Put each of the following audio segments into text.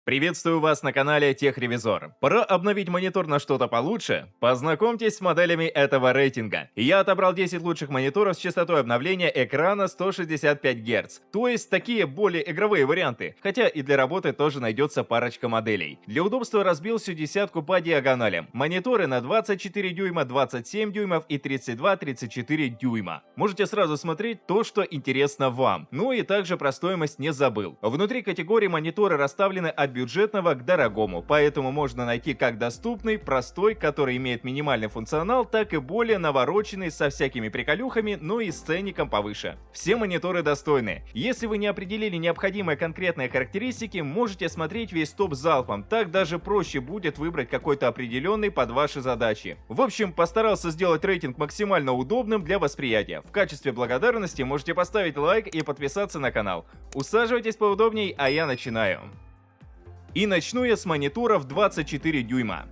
Приветствую вас на канале Техревизор. Пора обновить монитор на что-то получше? Познакомьтесь с моделями этого рейтинга. Я отобрал 10 лучших мониторов с частотой обновления экрана 165 Гц. То есть такие более игровые варианты. Хотя и для работы тоже найдется парочка моделей. Для удобства разбил всю десятку по диагоналям. Мониторы на 24 дюйма, 27 дюймов и 32-34 дюйма. Можете сразу смотреть то, что интересно вам. Ну и также про стоимость не забыл. Внутри категории мониторы расставлены от бюджетного к дорогому, поэтому можно найти как доступный, простой, который имеет минимальный функционал, так и более навороченный со всякими приколюхами, но и с ценником повыше. Все мониторы достойны. Если вы не определили необходимые конкретные характеристики, можете смотреть весь топ залпом, так даже проще будет выбрать какой-то определенный под ваши задачи. В общем, постарался сделать рейтинг максимально удобным для восприятия. В качестве благодарности можете поставить лайк и подписаться на канал. Усаживайтесь поудобней, а я начинаю. И начну я с мониторов 24 дюйма.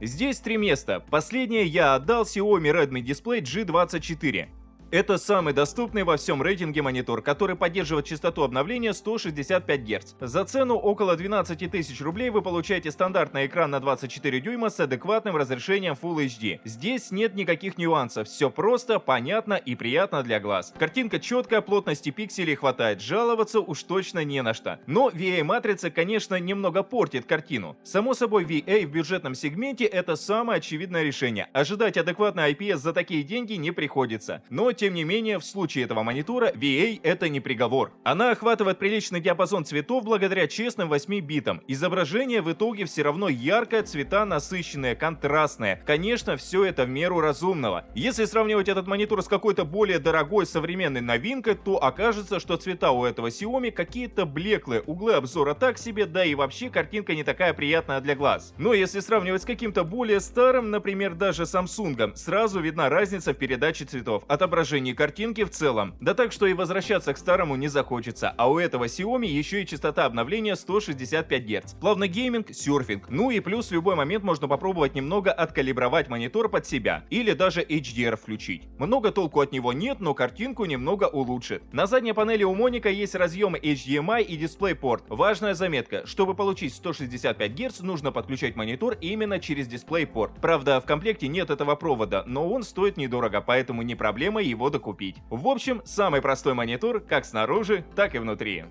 Здесь 3 места. Последнее я отдал Xiaomi Redmi Display G24. Это самый доступный во всем рейтинге монитор, который поддерживает частоту обновления 165 Гц. За цену около 12 тысяч рублей вы получаете стандартный экран на 24 дюйма с адекватным разрешением Full HD. Здесь нет никаких нюансов, все просто, понятно и приятно для глаз. Картинка четкая, плотности пикселей хватает, жаловаться уж точно не на что. Но VA-матрица, конечно, немного портит картину. Само собой, VA в бюджетном сегменте это самое очевидное решение. Ожидать адекватный IPS за такие деньги не приходится. Но тем не менее, в случае этого монитора VA это не приговор. Она охватывает приличный диапазон цветов благодаря честным 8 битам. Изображение в итоге все равно яркое, цвета насыщенные, контрастные. Конечно, все это в меру разумного. Если сравнивать этот монитор с какой-то более дорогой современной новинкой, то окажется, что цвета у этого Xiaomi какие-то блеклые, углы обзора так себе, да и вообще картинка не такая приятная для глаз. Но если сравнивать с каким-то более старым, например, даже Samsung, сразу видна разница в передаче цветов, отображении картинки в целом. Да так, что и возвращаться к старому не захочется. А у этого Xiaomi еще и частота обновления 165 Гц. Плавный гейминг, серфинг. Ну и плюс в любой момент можно попробовать немного откалибровать монитор под себя. Или даже HDR включить. Много толку от него нет, но картинку немного улучшит. На задней панели у Моника есть разъемы HDMI и DisplayPort. Важная заметка. Чтобы получить 165 Гц, нужно подключать монитор именно через DisplayPort. Правда, в комплекте нет этого провода, но он стоит недорого, поэтому не проблема его докупить. В общем, самый простой монитор как снаружи, так и внутри.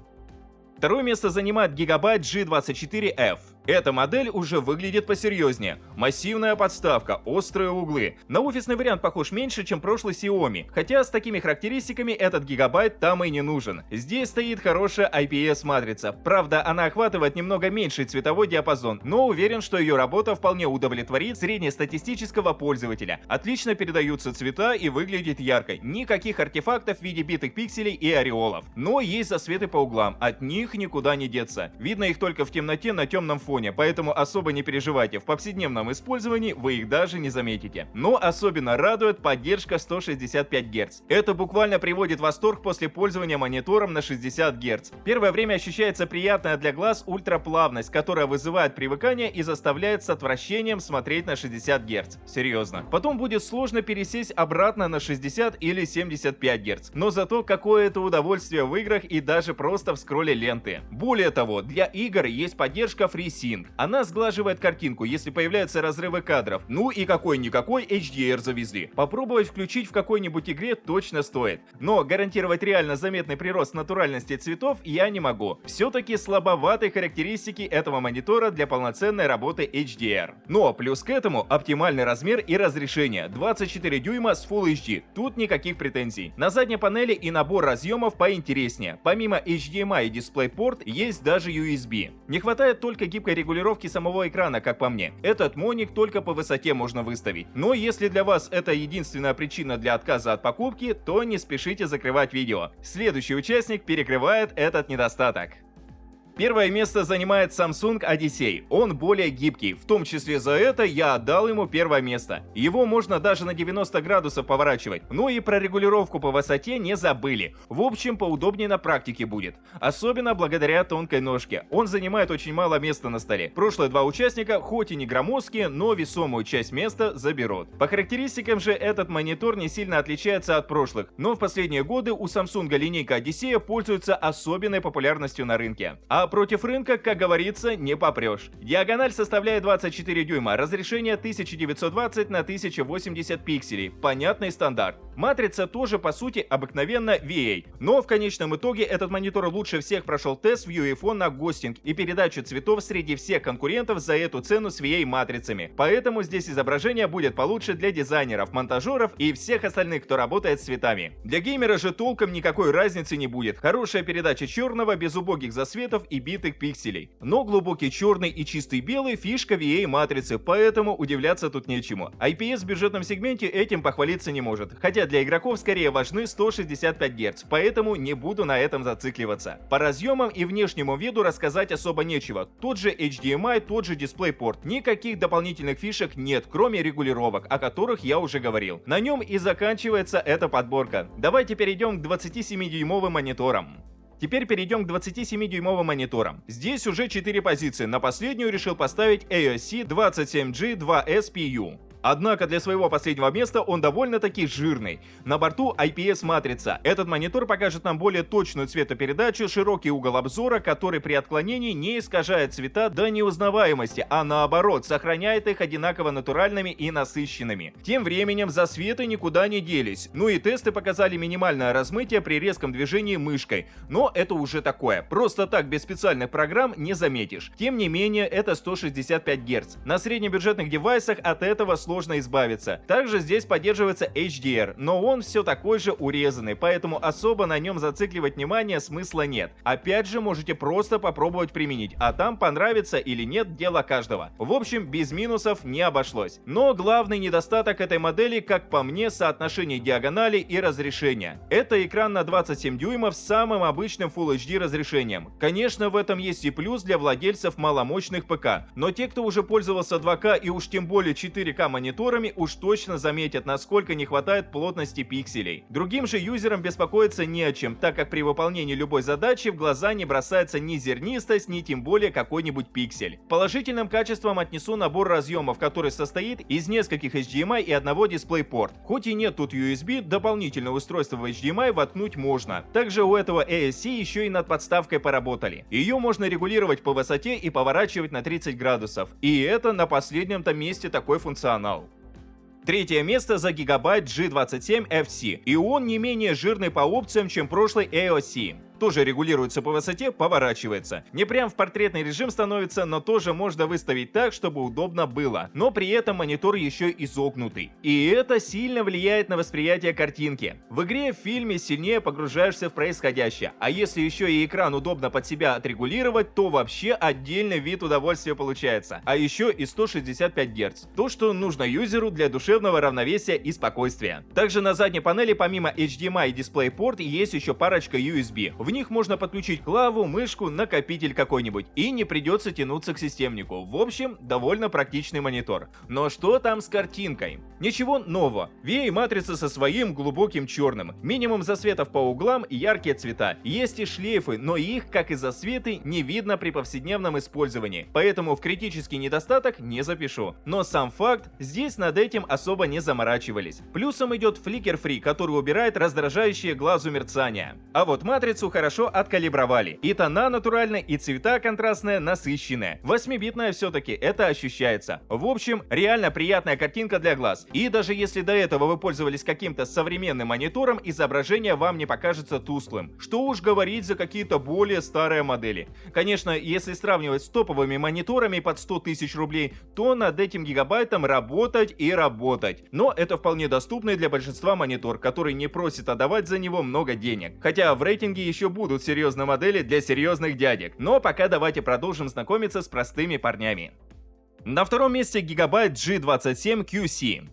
Второе место занимает Gigabyte G24F. Эта модель уже выглядит посерьезнее. Массивная подставка, острые углы. На офисный вариант похож меньше, чем прошлый Xiaomi. Хотя с такими характеристиками этот Gigabyte там и не нужен. Здесь стоит хорошая IPS-матрица. Правда, она охватывает немного меньший цветовой диапазон, но уверен, что ее работа вполне удовлетворит среднестатистического пользователя. Отлично передаются цвета и выглядит ярко. Никаких артефактов в виде битых пикселей и ореолов. Но есть засветы по углам. От них никуда не деться. Видно их только в темноте на темном фоне, поэтому особо не переживайте, в повседневном использовании вы их даже не заметите. Но особенно радует поддержка 165 Гц. Это буквально приводит в восторг после пользования монитором на 60 Гц. Первое время ощущается приятная для глаз ультраплавность, которая вызывает привыкание и заставляет с отвращением смотреть на 60 Гц. Серьезно. Потом будет сложно пересесть обратно на 60 или 75 Гц. Но зато какое это удовольствие в играх и даже просто в скролле ленты. Более того, для игр есть поддержка FreeSync. Она сглаживает картинку, если появляются разрывы кадров. Ну и какой-никакой HDR завезли. Попробовать включить в какой-нибудь игре точно стоит. Но гарантировать реально заметный прирост натуральности цветов я не могу. Все-таки слабоваты характеристики этого монитора для полноценной работы HDR. Но плюс к этому оптимальный размер и разрешение. 24 дюйма с Full HD. Тут никаких претензий. На задней панели и набор разъемов поинтереснее. Помимо HDMI и DisplayPort есть даже USB. Не хватает только гибкой регулировки самого экрана, как по мне. Этот моник только по высоте можно выставить. Но если для вас это единственная причина для отказа от покупки, то не спешите закрывать видео. Следующий участник перекрывает этот недостаток. Первое место занимает Samsung Odyssey. Он более гибкий, в том числе за это я отдал ему первое место. Его можно даже на 90 градусов поворачивать. Ну и про регулировку по высоте не забыли. В общем, поудобнее на практике будет. Особенно благодаря тонкой ножке. Он занимает очень мало места на столе. Прошлые два участника, хоть и не громоздкие, но весомую часть места заберут. По характеристикам же этот монитор не сильно отличается от прошлых. Но в последние годы у Samsung линейка Odyssey пользуется особенной популярностью на рынке. А против рынка, как говорится, не попрешь. Диагональ составляет 24 дюйма, разрешение 1920 на 1080 пикселей, понятный стандарт. Матрица тоже по сути обыкновенно VA, но в конечном итоге этот монитор лучше всех прошел тест в UEFI на гостинг и передачу цветов среди всех конкурентов за эту цену с VA матрицами. Поэтому здесь изображение будет получше для дизайнеров, монтажеров и всех остальных, кто работает с цветами. Для геймера же толком никакой разницы не будет. Хорошая передача черного без убогих засветов и битых пикселей. Но глубокий черный и чистый белый фишка VA-матрицы, поэтому удивляться тут нечему. IPS в бюджетном сегменте этим похвалиться не может, хотя для игроков скорее важны 165 Гц, поэтому не буду на этом зацикливаться. По разъемам и внешнему виду рассказать особо нечего. Тот же HDMI, тот же DisplayPort. Никаких дополнительных фишек нет, кроме регулировок, о которых я уже говорил. На нем и заканчивается эта подборка. Давайте перейдем к 27-дюймовым мониторам. Теперь перейдем к 27-дюймовым мониторам. Здесь уже 4 позиции, на последнюю решил поставить AOC 27G2SPU. Однако для своего последнего места он довольно-таки жирный. На борту IPS-матрица. Этот монитор покажет нам более точную цветопередачу, широкий угол обзора, который при отклонении не искажает цвета до неузнаваемости, а наоборот, сохраняет их одинаково натуральными и насыщенными. Тем временем засветы никуда не делись. Ну и тесты показали минимальное размытие при резком движении мышкой. Но это уже такое. Просто так без специальных программ не заметишь. Тем не менее, это 165 Гц. На среднебюджетных девайсах от этого сложно избавиться. Также здесь поддерживается HDR, но он все такой же урезанный, поэтому особо на нем зацикливать внимание смысла нет. Опять же, можете просто попробовать применить, а там понравится или нет, дело каждого. В общем, без минусов не обошлось. Но главный недостаток этой модели, как по мне, соотношение диагонали и разрешения. Это экран на 27 дюймов с самым обычным Full HD разрешением. Конечно, в этом есть и плюс для владельцев маломощных ПК, но те, кто уже пользовался 2К и уж тем более 4К мониторами, уж точно заметят, насколько не хватает плотности пикселей. Другим же юзерам беспокоиться не о чем, так как при выполнении любой задачи в глаза не бросается ни зернистость, ни тем более какой-нибудь пиксель. Положительным качеством отнесу набор разъемов, который состоит из нескольких HDMI и одного DisplayPort. Хоть и нет тут USB, дополнительное устройство в HDMI воткнуть можно. Также у этого ASC еще и над подставкой поработали. Ее можно регулировать по высоте и поворачивать на 30 градусов. И это на последнем-то месте такой функционал. Третье место за Gigabyte G27 FC, и он не менее жирный по опциям, чем прошлый AOC. Тоже регулируется по высоте, поворачивается. Не прям в портретный режим становится, но тоже можно выставить так, чтобы удобно было. Но при этом монитор еще изогнутый. И это сильно влияет на восприятие картинки. В игре, в фильме сильнее погружаешься в происходящее. А если еще и экран удобно под себя отрегулировать, то вообще отдельный вид удовольствия получается. А еще и 165 Гц. То, что нужно юзеру для душевного равновесия и спокойствия. Также на задней панели помимо HDMI и DisplayPort есть еще парочка USB. В них можно подключить клаву, мышку, накопитель какой-нибудь, и не придется тянуться к системнику. В общем, довольно практичный монитор. Но что там с картинкой? Ничего нового. VA-матрица со своим глубоким черным. Минимум засветов по углам и яркие цвета. Есть и шлейфы, но их, как и засветы, не видно при повседневном использовании. Поэтому в критический недостаток не запишу. Но сам факт, здесь над этим особо не заморачивались. Плюсом идет Flicker Free, который убирает раздражающее глазу мерцание. А вот матрицу хорошо откалибровали. И тона натуральные, и цвета контрастные, насыщенные. 8-битная все-таки, это ощущается. В общем, реально приятная картинка для глаз. И даже если до этого вы пользовались каким-то современным монитором, изображение вам не покажется тусклым. Что уж говорить за какие-то более старые модели. Конечно, если сравнивать с топовыми мониторами под 100 тысяч рублей, то над этим гигабайтом работать и работать. Но это вполне доступный для большинства монитор, который не просит отдавать за него много денег. Хотя в рейтинге еще будут серьезные модели для серьезных дядек. Но пока давайте продолжим знакомиться с простыми парнями. На втором месте Gigabyte G27 QC.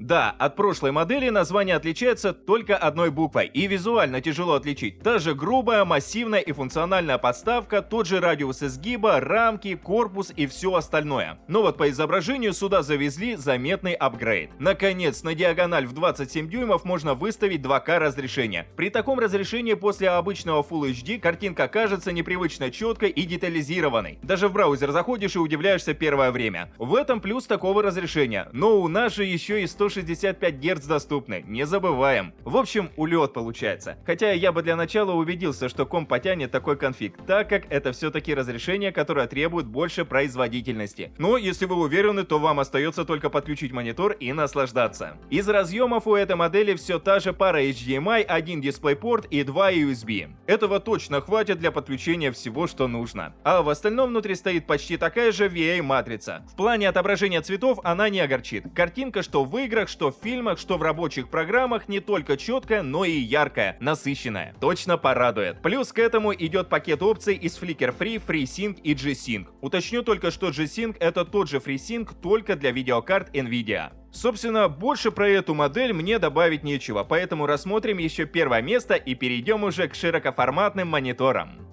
Да, от прошлой модели название отличается только одной буквой, и визуально тяжело отличить. Та же грубая, массивная и функциональная подставка, тот же радиус изгиба, рамки, корпус и все остальное. Но вот по изображению сюда завезли заметный апгрейд. Наконец, на диагональ в 27 дюймов можно выставить 2К разрешение. При таком разрешении после обычного Full HD картинка кажется непривычно четкой и детализированной. Даже в браузер заходишь и удивляешься первое время. В этом плюс такого разрешения. Но у нас же еще и 165 Гц доступны, не забываем. В общем, улет получается. Хотя я бы для начала убедился, что комп потянет такой конфиг, так как это все-таки разрешение, которое требует больше производительности. Но если вы уверены, то вам остается только подключить монитор и наслаждаться. Из разъемов у этой модели все та же пара HDMI, один DisplayPort и 2 USB. Этого точно хватит для подключения всего, что нужно. А в остальном внутри стоит почти такая же VA-матрица. В плане отображения цветов она не огорчит. Картинка что в играх, что в фильмах, что в рабочих программах не только четкая, но и яркая, насыщенная. Точно порадует. Плюс к этому идет пакет опций из Flicker Free, FreeSync и G-Sync. Уточню только, что G-Sync это тот же FreeSync, только для видеокарт NVIDIA. Собственно, больше про эту модель мне добавить нечего, поэтому рассмотрим еще первое место и перейдем уже к широкоформатным мониторам.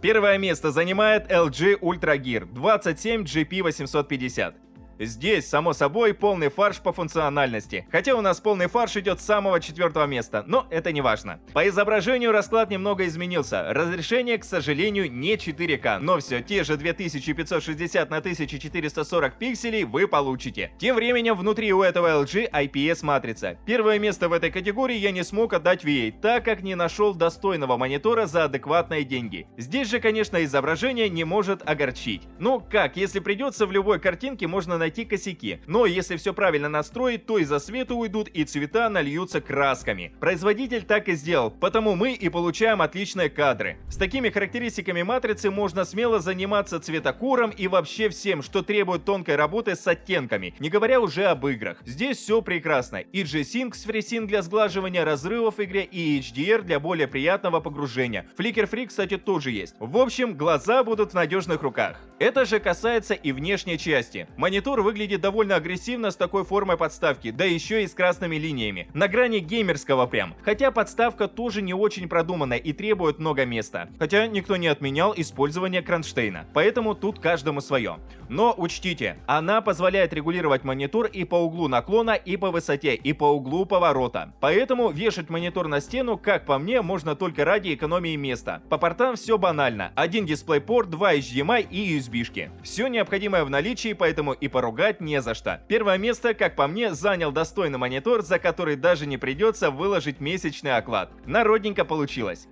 Первое место занимает LG Ultra Gear 27GP850. Здесь, само собой, полный фарш по функциональности. Хотя у нас полный фарш идет с самого 4-го места, но это не важно. По изображению расклад немного изменился. Разрешение, к сожалению, не 4К, но все те же 2560 на 1440 пикселей вы получите. Тем временем внутри у этого LG IPS матрица. Первое место в этой категории я не смог отдать VA, так как не нашел достойного монитора за адекватные деньги. Здесь же, конечно, изображение не может огорчить. Ну как, если придется, в любой картинке можно найти косяки, но если все правильно настроить, то из-за света уйдут и цвета нальются красками. Производитель так и сделал, потому мы и получаем отличные кадры. С такими характеристиками матрицы можно смело заниматься цветокором и вообще всем, что требует тонкой работы с оттенками, не говоря уже об играх. Здесь все прекрасно. И G-Sync с FreeSync для сглаживания разрывов в игре, и HDR для более приятного погружения. Flicker Free, кстати, тоже есть. В общем, глаза будут в надежных руках. Это же касается и внешней части. Монитор выглядит довольно агрессивно с такой формой подставки, да еще и с красными линиями. На грани геймерского прям. Хотя подставка тоже не очень продуманная и требует много места. Хотя никто не отменял использование кронштейна. Поэтому тут каждому свое. Но учтите, она позволяет регулировать монитор и по углу наклона, и по высоте, и по углу поворота. Поэтому вешать монитор на стену, как по мне, можно только ради экономии места. По портам все банально. Один DisplayPort, 2 HDMI и USB-шки. Все необходимое в наличии, поэтому и поругать не за что. Первое место, как по мне, занял достойный монитор, за который даже не придется выложить месячный оклад. Народненько получилось.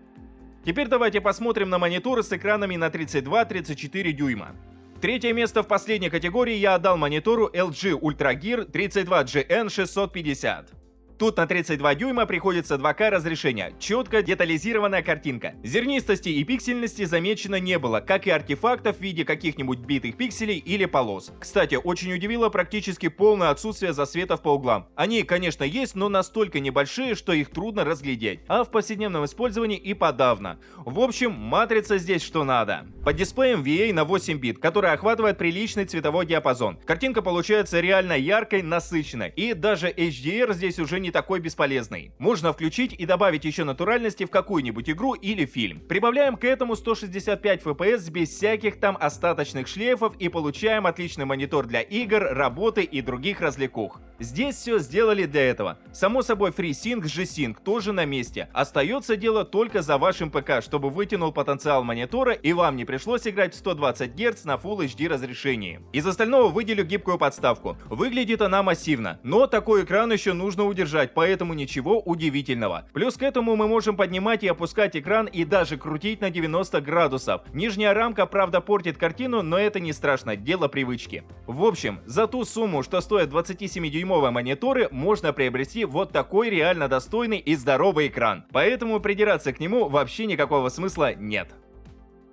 Теперь давайте посмотрим на мониторы с экранами на 32-34 дюйма. Третье место в последней категории я отдал монитору LG Ultra Gear 32GN650. Тут на 32 дюйма приходится 2К разрешение, четко детализированная картинка. Зернистости и пиксельности замечено не было, как и артефактов в виде каких-нибудь битых пикселей или полос. Кстати, очень удивило практически полное отсутствие засветов по углам. Они, конечно, есть, но настолько небольшие, что их трудно разглядеть, а в повседневном использовании и подавно. В общем, матрица здесь что надо. Под дисплеем VA на 8 бит, который охватывает приличный цветовой диапазон. Картинка получается реально яркой, насыщенной, и даже HDR здесь уже не такой бесполезный. Можно включить и добавить еще натуральности в какую-нибудь игру или фильм. Прибавляем к этому 165 FPS без всяких там остаточных шлейфов и получаем отличный монитор для игр, работы и других развлекух. Здесь все сделали для этого. Само собой, FreeSync с G-Sync тоже на месте. Остается дело только за вашим ПК, чтобы вытянул потенциал монитора и вам не пришлось играть в 120 Гц на Full HD разрешении. Из остального выделю гибкую подставку. Выглядит она массивно, но такой экран еще нужно удержать, поэтому ничего удивительного. Плюс к этому мы можем поднимать и опускать экран и даже крутить на 90 градусов. Нижняя рамка, правда, портит картину, но это не страшно, дело привычки. В общем, за ту сумму, что стоят 27-дюймовые мониторы, можно приобрести вот такой реально достойный и здоровый экран. Поэтому придираться к нему вообще никакого смысла нет.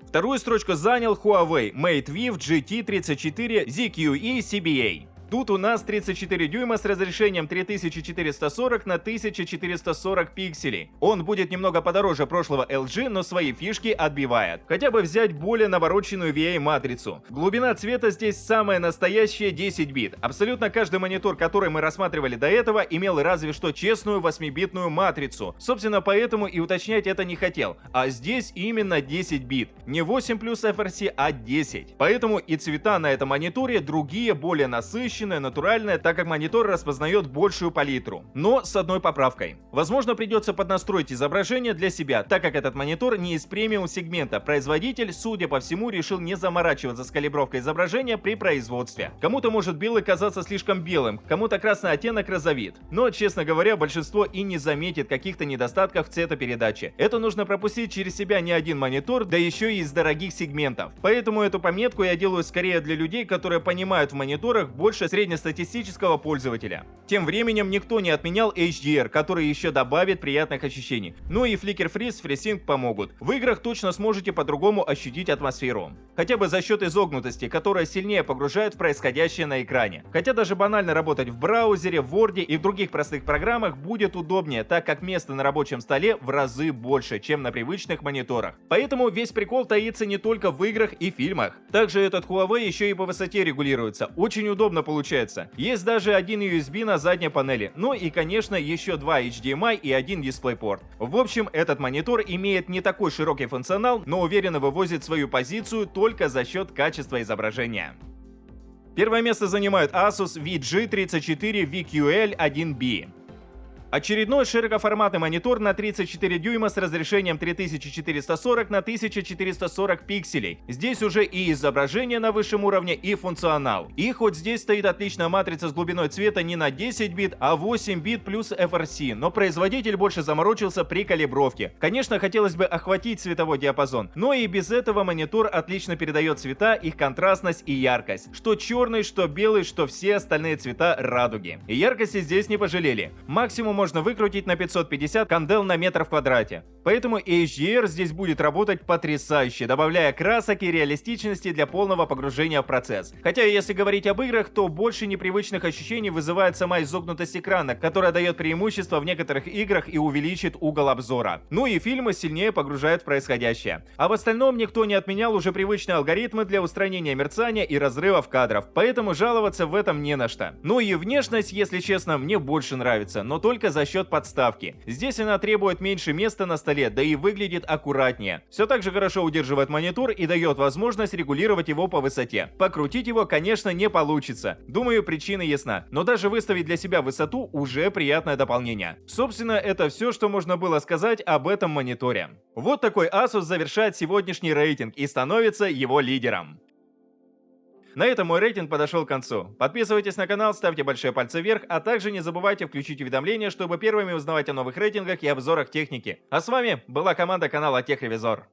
Вторую строчку занял Huawei Mate View GT34 ZQE CBA. Тут у нас 34 дюйма с разрешением 3440 на 1440 пикселей. Он будет немного подороже прошлого LG, но свои фишки отбивает. Хотя бы взять более навороченную VA-матрицу. Глубина цвета здесь самая настоящая 10 бит. Абсолютно каждый монитор, который мы рассматривали до этого, имел разве что честную 8-битную матрицу. Собственно, поэтому и уточнять это не хотел. А здесь именно 10 бит. Не 8 плюс FRC, а 10. Поэтому и цвета на этом мониторе другие, более насыщенные, натуральные, так как монитор распознает большую палитру. Но с одной поправкой. Возможно, придется поднастроить изображение для себя, так как этот монитор не из премиум сегмента. Производитель, судя по всему, решил не заморачиваться с калибровкой изображения при производстве. Кому-то может белый казаться слишком белым, кому-то красный оттенок розовит. Но, честно говоря, большинство и не заметит каких-то недостатков в цветопередаче. Это нужно пропустить через себя не один монитор, да еще и из дорогих сегментов. Поэтому эту пометку я делаю скорее для людей, которые понимают в мониторах больше среднестатистического пользователя. Тем временем никто не отменял HDR, который еще добавит приятных ощущений. Ну и Flicker Freeze, FreeSync помогут. В играх точно сможете по-другому ощутить атмосферу. Хотя бы за счет изогнутости, которая сильнее погружает в происходящее на экране. Хотя даже банально работать в браузере, в Word и в других простых программах будет удобнее, так как места на рабочем столе в разы больше, чем на привычных мониторах. Поэтому весь прикол таится не только в играх и фильмах. Также этот Huawei еще и по высоте регулируется. Очень удобно получается. Есть даже один USB на задней панели. Ну и, конечно, еще два HDMI и один DisplayPort. В общем, этот монитор имеет не такой широкий функционал, но уверенно вывозит свою позицию только за счет качества изображения. Первое место занимает Asus VG34 VQL1B. Очередной широкоформатный монитор на 34 дюйма с разрешением 3440 на 1440 пикселей. Здесь уже и изображение на высшем уровне, и функционал. И хоть здесь стоит отличная матрица с глубиной цвета не на 10 бит, а 8 бит плюс FRC, но производитель больше заморочился при калибровке. Конечно, хотелось бы охватить цветовой диапазон, но и без этого монитор отлично передает цвета, их контрастность и яркость. Что черный, что белый, что все остальные цвета радуги. И яркости здесь не пожалели. Максимум можно выкрутить на 550 кандел на метр в квадрате. Поэтому HDR здесь будет работать потрясающе, добавляя красок и реалистичности для полного погружения в процесс. Хотя, если говорить об играх, то больше непривычных ощущений вызывает сама изогнутость экрана, которая дает преимущество в некоторых играх и увеличит угол обзора. Ну и фильмы сильнее погружают в происходящее. А в остальном никто не отменял уже привычные алгоритмы для устранения мерцания и разрывов кадров, поэтому жаловаться в этом не на что. Ну и внешность, если честно, мне больше нравится, но только за счет подставки. Здесь она требует меньше места на столе, да и выглядит аккуратнее. Все так же хорошо удерживает монитор и дает возможность регулировать его по высоте. Покрутить его, конечно, не получится. Думаю, причина ясна. Но даже выставить для себя высоту уже приятное дополнение. Собственно, это все, что можно было сказать об этом мониторе. Вот такой Asus завершает сегодняшний рейтинг и становится его лидером. На этом мой рейтинг подошел к концу. Подписывайтесь на канал, ставьте большие пальцы вверх, а также не забывайте включить уведомления, чтобы первыми узнавать о новых рейтингах и обзорах техники. А с вами была команда канала Техревизор.